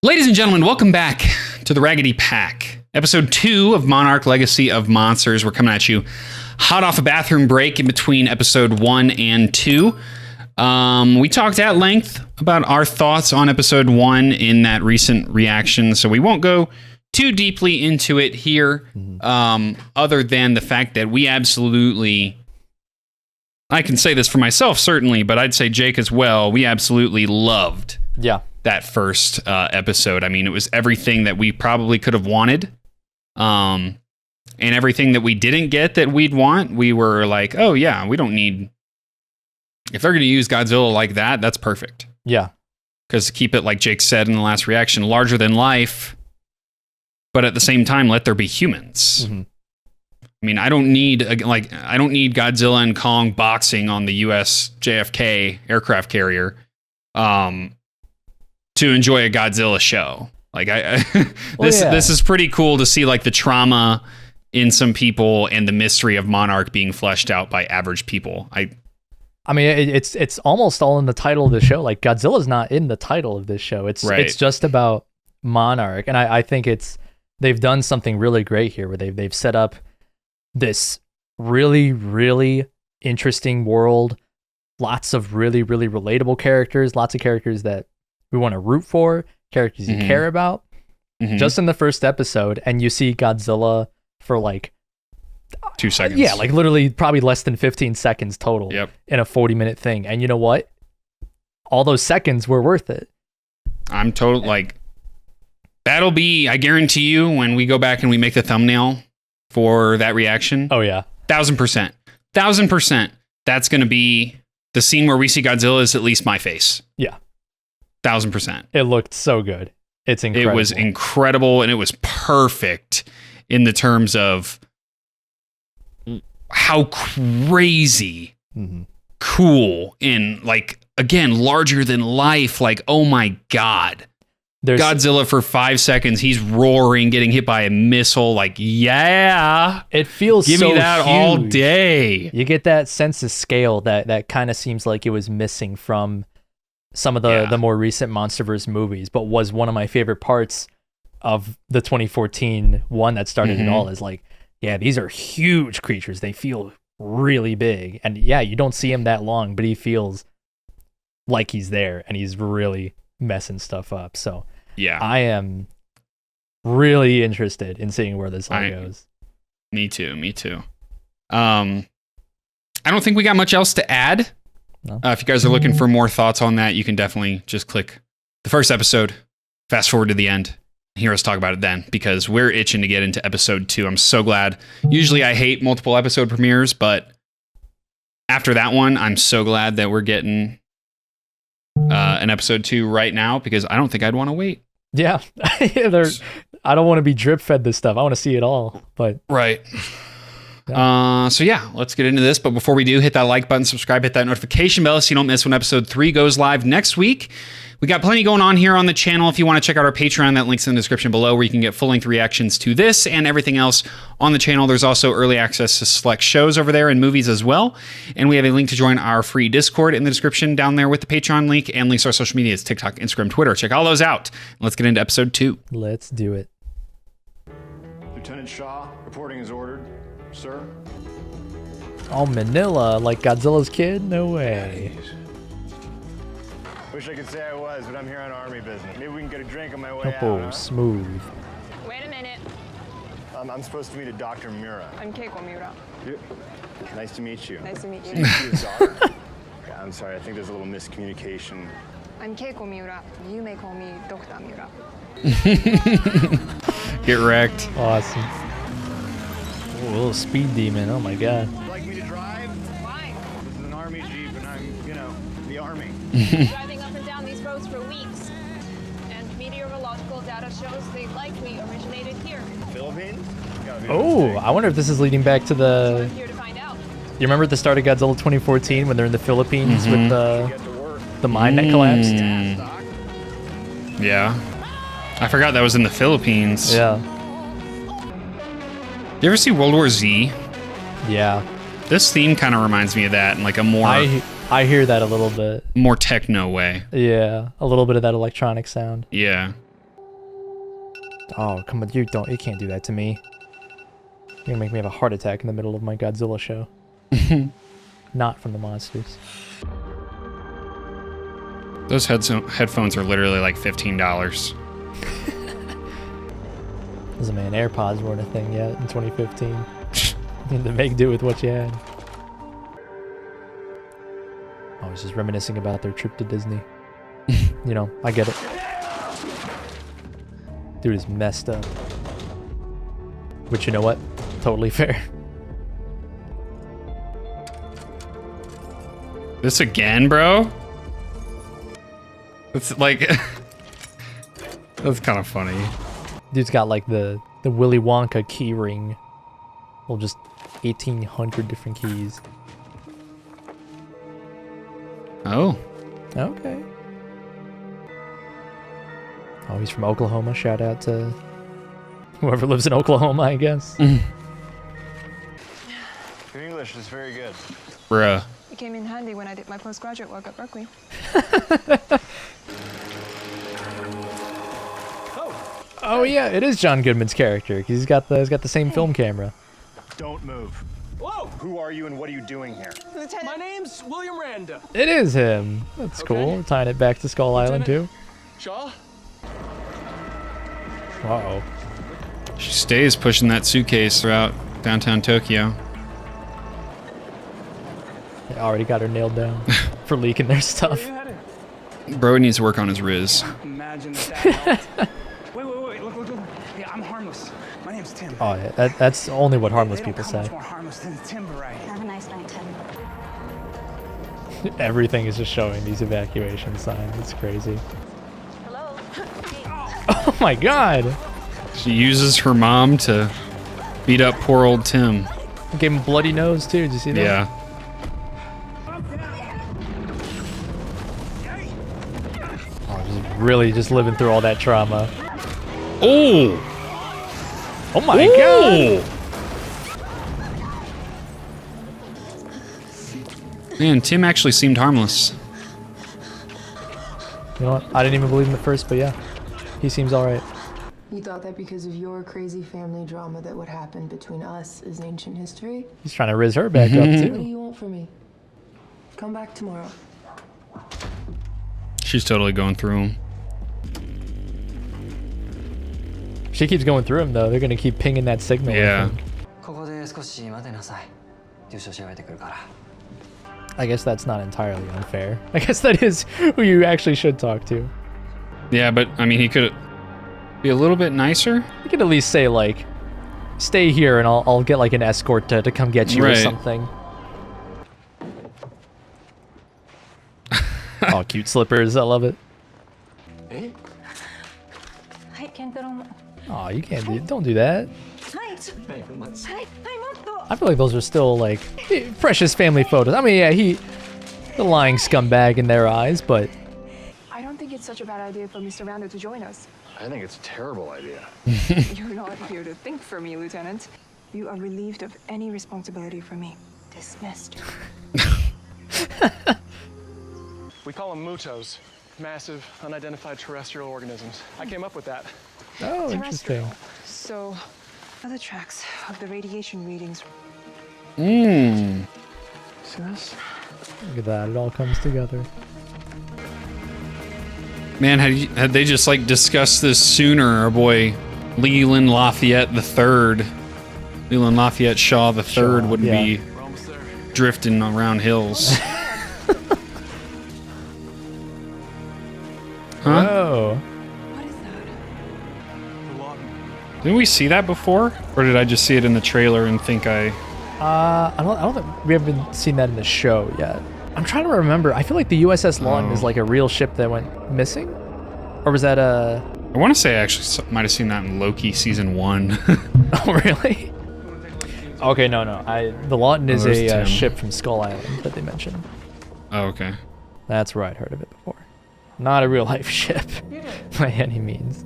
Ladies and gentlemen, welcome back to the Raggedy Pack. Episode 2 of Monarch Legacy of Monsters. We're coming at you hot off a bathroom break in between episode 1 and 2. We talked at length about our thoughts on episode 1 in that recent reaction, so we won't go too deeply into it here, other than the fact that we absolutely... I can say this for myself, certainly, but I'd say Jake as well. We absolutely loved that first episode. I mean, it was everything that we probably could have wanted. And everything that we didn't get that we'd want, we were like, oh, yeah, we don't need... If they're going to use Godzilla like that, that's perfect. Yeah. Because keep it, like Jake said in the last reaction, larger than life, but at the same time, let there be humans. Mm-hmm. I mean, I don't need Godzilla and Kong boxing on the US JFK aircraft carrier to enjoy a Godzilla show. Like this is pretty cool to see like the trauma in some people and the mystery of Monarch being fleshed out by average people. I mean, it's almost all in the title of the show. Like Godzilla's not in the title of this show. It's just about Monarch, and I think they've done something really great here, where they've set up this really, really interesting world, lots of really, really relatable characters, lots of characters that we want to root for, characters you care about. Just in the first episode, and you see Godzilla for like 2 seconds. Yeah, like literally probably less than 15 seconds total in a 40-minute thing. And you know what? All those seconds were worth it. I'm total like that'll be, I guarantee you, when we go back and we make the thumbnail for that reaction. Oh yeah. 1000%. 1000%. That's going to be the scene where we see Godzilla is at least my face. Yeah. 1000%. It looked so good. It's incredible. It was incredible, and it was perfect in the terms of how crazy cool and like, again, larger than life. Like, oh my God. Godzilla for 5 seconds, he's roaring, getting hit by a missile. Like, yeah, it feels give me that huge. all day. You get that sense of scale that kind of seems like it was missing from some of the more recent MonsterVerse movies, but was one of my favorite parts of the 2014 one that started it all. Is like, yeah, these are huge creatures. They feel really big, and yeah, you don't see him that long, but he feels like he's there, and he's really messing stuff up. So yeah, I am really interested in seeing where this all goes. Me too. I don't think we got much else to add. No. If you guys are looking for more thoughts on that, you can definitely just click the first episode, fast forward to the end, and hear us talk about it then, because we're itching to get into episode 2. I'm so glad. Usually I hate multiple episode premieres, but after that one, I'm so glad that we're getting an episode 2 right now, because I don't think I'd want to wait. Yeah. I don't want to be drip fed this stuff. I want to see it all. But right. So yeah, let's get into this. But before we do, hit that like button, subscribe, hit that notification bell so you don't miss when episode 3 goes live next week. We got plenty going on here on the channel. If you want to check out our Patreon, that link's in the description below, where you can get full-length reactions to this and everything else on the channel. There's also early access to select shows over there and movies as well. And we have a link to join our free Discord in the description down there with the Patreon link, and links to our social medias, TikTok, Instagram, Twitter. Check all those out. Let's get into episode 2. Let's do it. Lieutenant Shaw, reporting is ordered. Sir? Oh, Manila, like Godzilla's kid? No way. Wish I could say I was, but I'm here on Army business. Maybe we can get a drink on my way out, huh? Smooth. Wait a minute. I'm supposed to meet a Dr. Mura. I'm Keiko Miura. Nice to meet you. Nice to meet you. His daughter? Okay, I'm sorry, I think there's a little miscommunication. I'm Keiko Miura. You may call me Dr. Miura. Get wrecked. Awesome. Oh, a little speed demon. Oh my God. Would you like me to drive? Why? This is an Army Jeep, and I'm, the Army. Driving up and down these roads for weeks. And meteorological data shows they likely originated here. Philippines? Oh, I wonder if this is leading back to So I'm here to find out. You remember at the start of Godzilla 2014 when they're in the Philippines with the mine that collapsed? Yeah. I forgot that was in the Philippines. Yeah. You ever see World War Z? Yeah. This theme kind of reminds me of that in like a more... I hear that a little bit. More techno way. Yeah. A little bit of that electronic sound. Yeah. Oh, come on, you can't do that to me. You're gonna make me have a heart attack in the middle of my Godzilla show. Not from the monsters. Those headphones are literally like $15. Doesn't mean AirPods weren't a thing yet in 2015. You had to make do with what you had. I was just reminiscing about their trip to Disney. You know, I get it. Dude is messed up. Which, you know what? Totally fair. This again, bro? It's like... That's kind of funny. Dude's got like the Willy Wonka key ring. Well, just 1,800 different keys. Oh. Okay. Oh, he's from Oklahoma. Shout out to whoever lives in Oklahoma, I guess. Your English is very good. Bruh. It came in handy when I did my postgraduate work at Berkeley. Oh yeah, it is John Goodman's character. He's got the same film camera. Don't move. Whoa! Who are you and what are you doing here? Lieutenant. My name's William Randa. It is him. That's Okay. cool. Tying it back to Skull Island too. Shaw? Uh-oh. She stays pushing that suitcase throughout downtown Tokyo. They already got her nailed down for leaking their stuff. Where are you headed? Bro needs to work on his riz. Imagine that helped. Wait, look. Yeah, I'm harmless. My name's Tim. Oh yeah, that's only what harmless They don't people come say. much more harmless than Timber right here. Have a nice night, Tim. Everything is just showing these evacuation signs. It's crazy. Hello. Oh my god! She uses her mom to beat up poor old Tim. Gave him a bloody nose too. Did you see that? Yeah. Oh, just living through all that trauma. Oh! Oh my god! Man, Tim actually seemed harmless. You know what? I didn't even believe him at first, but yeah, he seems all right. You thought that because of your crazy family drama that what happened between us is ancient history? He's trying to riz her back up What do too. you want from me? Come back tomorrow. She's totally going through him. She keeps going through him though. They're gonna keep pinging that signal. I Yeah. think. ここで少し待てなさい。住所調べてくるから。 I guess that's not entirely unfair. I guess that is who you actually should talk to. Yeah, but I mean, he could be a little bit nicer. You could at least say like, "Stay here, and I'll get like an escort to come get you or Right. something." Oh, cute slippers! I love it. Oh, you can't do. Don't do that. I feel like those are still like precious family photos. I mean, yeah, the lying scumbag in their eyes, but I don't think it's such a bad idea for Mr. Randa to join us. I think it's a terrible idea. You're not here to think for me, Lieutenant. You are relieved of any responsibility for me. Dismissed. We call them MUTOs. Massive, unidentified terrestrial organisms. I came up with that. oh, interesting. So, other tracks of the radiation readings. Mmm. See this? Look at that! It all comes together. Man, had they just like discussed this sooner, our boy Leland Lafayette III, Leland Lafayette Shaw III Shaw, wouldn't yeah. be We're almost there. drifting around hills. Huh? Oh, What is that? The lawton. Didn't we see that before? Or did I just see it in the trailer and think I... I don't think we haven't seen that in the show yet. I'm trying to remember. I feel like the USS Lawton is like a real ship that went missing, or was that a? I want to say I actually might have seen that in Loki season 1. Oh, really? Okay, no. The Lawton is there's a Tim. ship from Skull Island that they mentioned. Oh, okay. That's where I'd heard of it before. Not a real life ship by any means.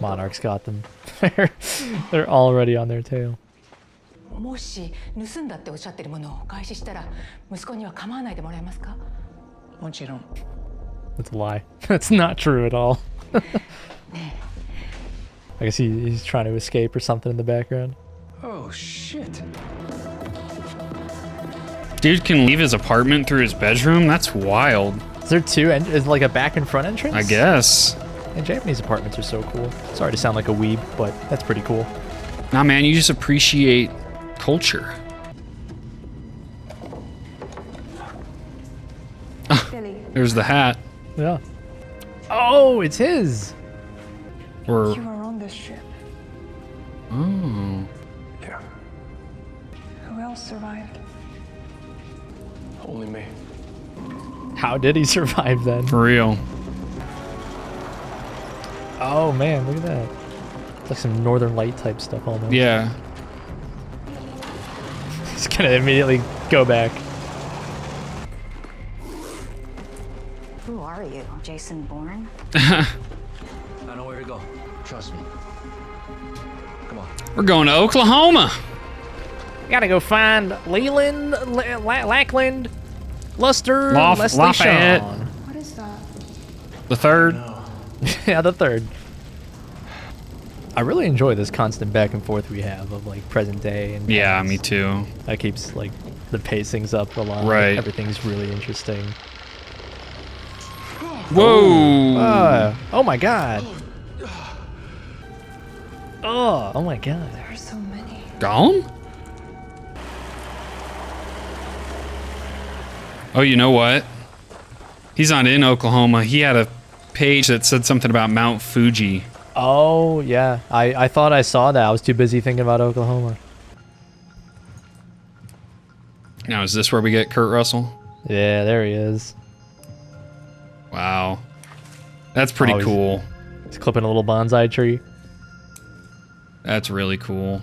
Monarch's got them. They're already on their tail. もし盗んだっておっしゃってるものをお返ししたら息子には構わないでもらえますか？もちろん。That's a lie. That's not true at all. I guess he's trying to escape or something in the background. Oh, shit. Dude can leave his apartment through his bedroom? That's wild. Is there two? Is it like a back and front entrance? I guess. And Japanese apartments are so cool. Sorry to sound like a weeb, but that's pretty cool. Nah, man, you just appreciate culture. There's the hat. Yeah. Oh, it's his. Or You were on this ship. oh, Yeah, Who else survived? only me. How did he survive then? for real. Oh man, look at that. It's like some Northern Light type stuff almost. Yeah. He's gonna immediately go back. Who are you, Jason Bourne? I know where to go. Trust me. Come on. We're going to Oklahoma. Gotta go find Leland, Lackland, Luster, Leslie Lafayette. Shawn. What is that? The third. Yeah, the third. I really enjoy this constant back and forth we have of like present day and Yeah, past. me too. That keeps like the pacings up a lot. Right. Everything's really interesting. Whoa. Oh my god. Oh my god. There are so many. Gollum? Oh, you know what? He's not in Oklahoma. He had a page that said something about Mount Fuji. Oh yeah. I thought I saw that. I was too busy thinking about Oklahoma. Now, is this where we get Kurt Russell? Yeah, there he is. Wow. That's pretty Oh, cool. He's clipping a little bonsai tree. That's really cool.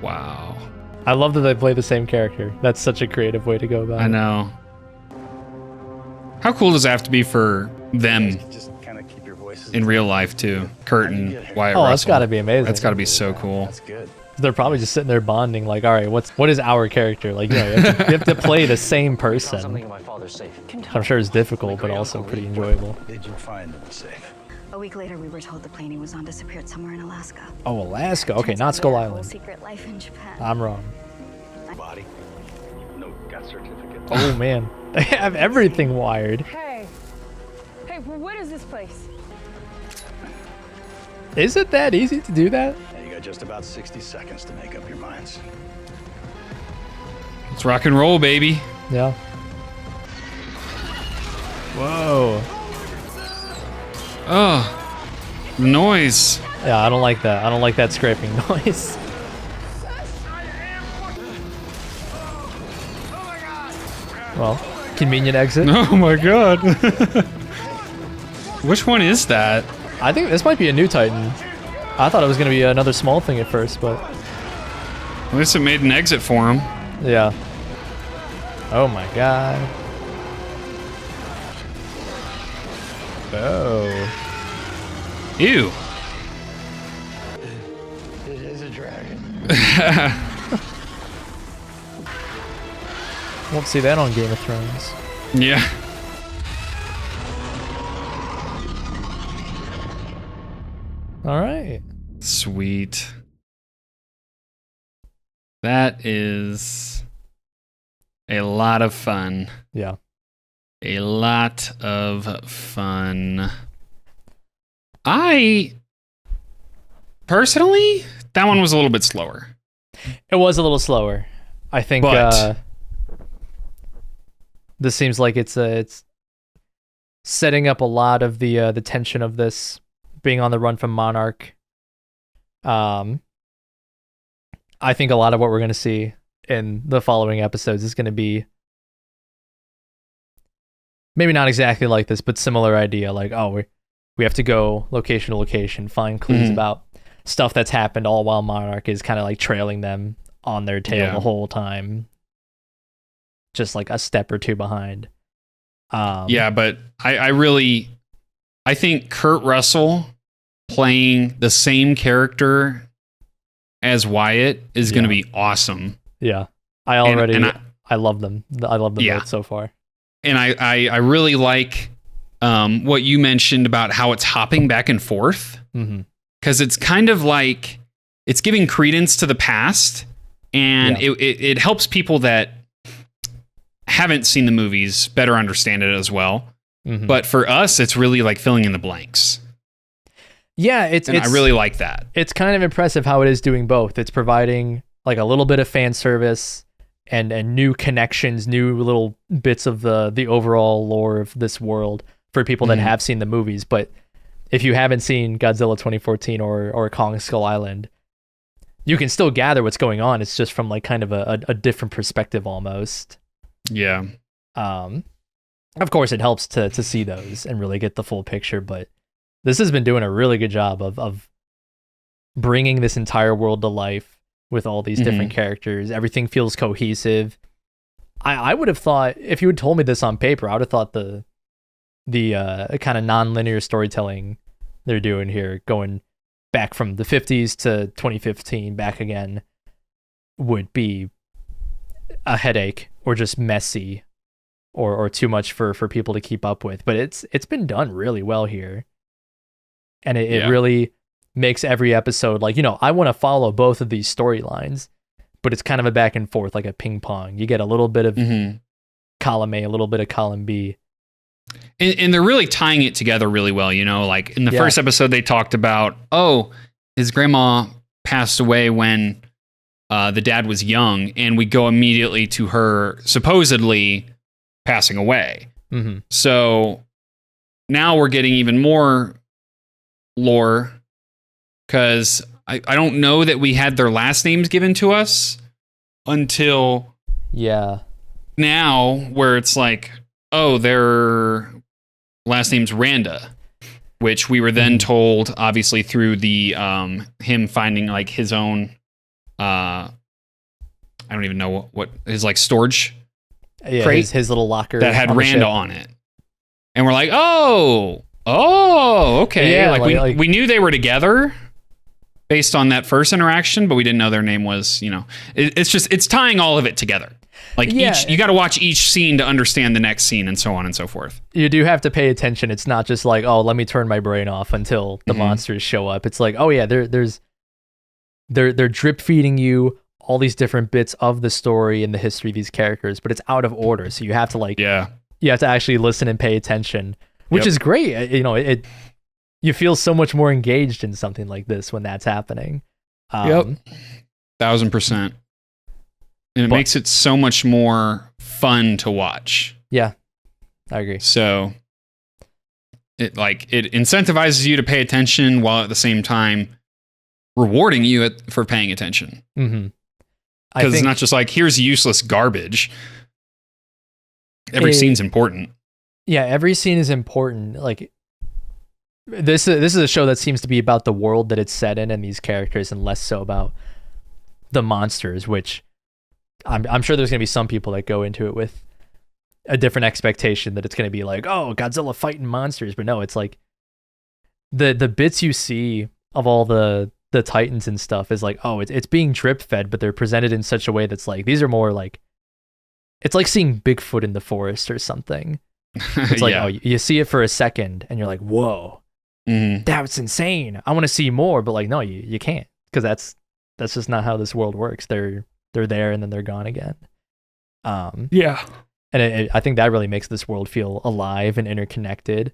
Wow. I love that they play the same character. That's such a creative way to go about it. I know. How cool does it have to be for them Just kind of keep your voices in real life too? Kurt and Wyatt Oh, Russell. that's gotta be amazing. That's gotta be so cool. That's good. They're probably just sitting there bonding, like, all right, what is our character? Like, you know, you have to play the same person. Something in my father's safe. I'm sure it's difficult, but also pretty enjoyable. Did you find them safe? A week later, we were told the plane he was on disappeared somewhere in Alaska. Oh, Alaska. Okay, Turns not out Skull he had a whole Island. secret life in Japan. I'm wrong. Body? No gut certificate. Oh man, they have everything wired. Hey. Hey, what is this place? Is it that easy to do that? Now you got just about 60 seconds to make up your minds. Let's rock and roll, baby. Yeah. Whoa. Oh, noise. Yeah, I don't like that. I don't like that scraping noise. Well, convenient exit. Oh my god. Which one is that? I think this might be a new Titan. I thought it was gonna be another small thing at first, but At least it made an exit for him. yeah. Oh my god. Oh. Ew. It is a dragon. Won't see that on Game of Thrones. Yeah. All right. Sweet. That is a lot of fun. Yeah. A lot of fun. I personally, that one was a little bit slower. It was a little slower. I think But- this seems like it's setting up a lot of the tension of this being on the run from Monarch. I think a lot of what we're going to see in the following episodes is going to be maybe not exactly like this, but similar idea. Like, oh, we have to go location to location, find clues about stuff that's happened, all while Monarch is kind of like trailing them on their tail the whole time, just like a step or two behind. Yeah, but I think Kurt Russell playing the same character as Wyatt is going to be awesome. Yeah, I already and I love them. I love them Yeah. both so far. and I really like what you mentioned about how it's hopping back and forth, because it's kind of like it's giving credence to the past, and it helps people that haven't seen the movies better understand it as well. But for us, it's really like filling in the blanks. Yeah, I really like that. It's kind of impressive how it is doing both. It's providing like a little bit of fan service and new connections, new little bits of the overall lore of this world for people that have seen the movies. But if you haven't seen Godzilla 2014 or Kong Skull Island, you can still gather what's going on. It's just from like kind of a different perspective almost. Yeah. Of course, it helps to see those and really get the full picture, but this has been doing a really good job of bringing this entire world to life with all these different characters. Everything feels cohesive. I would have thought, if you had told me this on paper, I would have thought the kind of non-linear storytelling they're doing here, going back from the 50s to 2015 back again, would be a headache or just messy or too much for people to keep up with. But it's been done really well here. And it really makes every episode like, I want to follow both of these storylines, but it's kind of a back and forth, like a ping pong. You get a little bit of column A, a little bit of column B. And they're really tying it together really well. Like in the first episode, they talked about, his grandma passed away when the dad was young, and we go immediately to her supposedly passing away. So now we're getting even more lore, because I don't know that we had their last names given to us until now, where it's like, their last name's Randa, which we were then told obviously through the him finding like his own I don't even know what his like storage crate, his little locker that had Randa on it, and we're like, okay. Yeah, like we knew they were together based on that first interaction, but we didn't know their name was, it's tying all of it together. Like you got to watch each scene to understand the next scene, and so on and so forth. You do have to pay attention. It's not just like, let me turn my brain off until the monsters show up. It's like, they're drip feeding you all these different bits of the story and the history of these characters, but it's out of order. So you have to you have to actually listen and pay attention, which is great. You feel so much more engaged in something like this when that's happening. 1000%. And it makes it so much more fun to watch. Yeah, I agree. So it incentivizes you to pay attention while at the same time rewarding you for paying attention. Because it's not just like, here's useless garbage. Every scene's important. Yeah, every scene is important. Like this is a show that seems to be about the world that it's set in and these characters, and less so about the monsters, which I'm sure there's going to be some people that go into it with a different expectation that it's going to be like, Godzilla fighting monsters. But no, it's like the bits you see of all the Titans and stuff is like, it's being drip fed, but they're presented in such a way that's like, these are more like, it's like seeing Bigfoot in the forest or something. It's like, you see it for a second and you're like, whoa, that's insane. I want to see more, but like, no, you can't, because that's just not how this world works. They're there and then they're gone again. And I think that really makes this world feel alive and interconnected.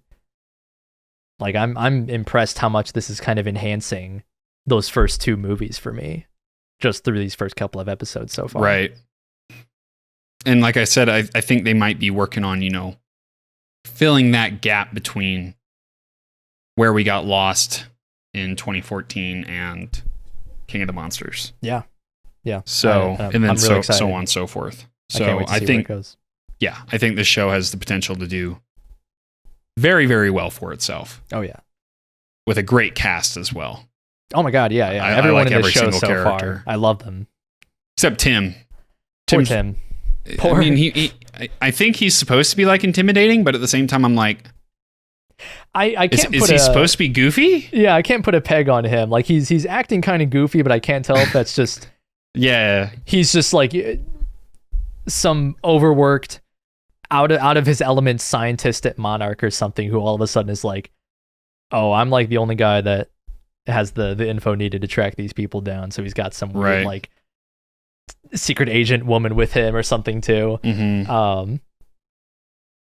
Like I'm impressed how much this is kind of enhancing those first two movies for me, just through these first couple of episodes so far. Right. And like I said, I think they might be working on, filling that gap between where we got lost in 2014 and King of the Monsters. Yeah. So, and then really so on and so forth. So I think this show has the potential to do very, very well for itself. Oh yeah. With a great cast as well. Oh my God. Yeah. Everyone in this show so far, I love them. Except Tim. Poor Tim. I mean, I think he's supposed to be like intimidating, but at the same time, I'm like, I can't. Is he supposed to be goofy? Yeah, I can't put a peg on him. Like he's acting kind of goofy, but I can't tell if that's just. Yeah. He's just like some overworked out of his element scientist at Monarch or something, who all of a sudden is like, oh, I'm like the only guy that has the info needed to track these people down. So he's got some weird like secret agent woman with him or something too.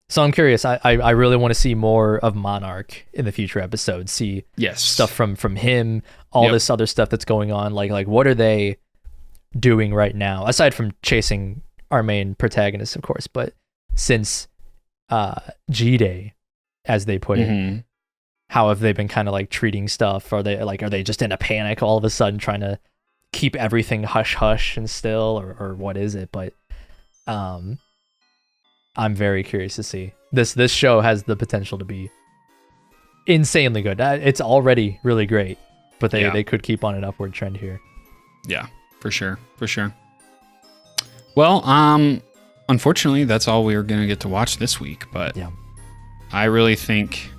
So I'm curious. I really want to see more of Monarch in the future episodes. See stuff from him, all this other stuff that's going on. Like what are they doing right now, aside from chasing our main protagonist, of course, but since G-Day, as they put it, how have they been kind of like treating stuff? Are they just in a panic all of a sudden, trying to keep everything hush hush and still, or what is it? But I'm very curious to see. This show has the potential to be insanely good. It's already really great, but they could keep on an upward trend here. Yeah, for sure. Well, unfortunately, that's all we were going to get to watch this week, but I really think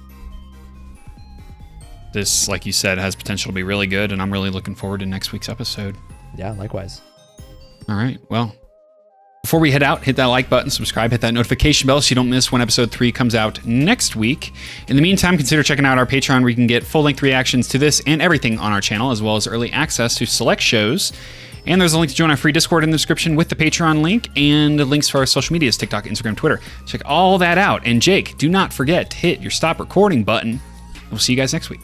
this, like you said, has potential to be really good, and I'm really looking forward to next week's episode. Yeah, likewise. All right, well, before we head out, hit that like button, subscribe, hit that notification bell so you don't miss when episode 3 comes out next week. In the meantime, consider checking out our Patreon where you can get full-length reactions to this and everything on our channel, as well as early access to select shows. And there's a link to join our free Discord in the description with the Patreon link and links to our social medias, TikTok, Instagram, Twitter. Check all that out. And Jake, do not forget to hit your stop recording button. We'll see you guys next week.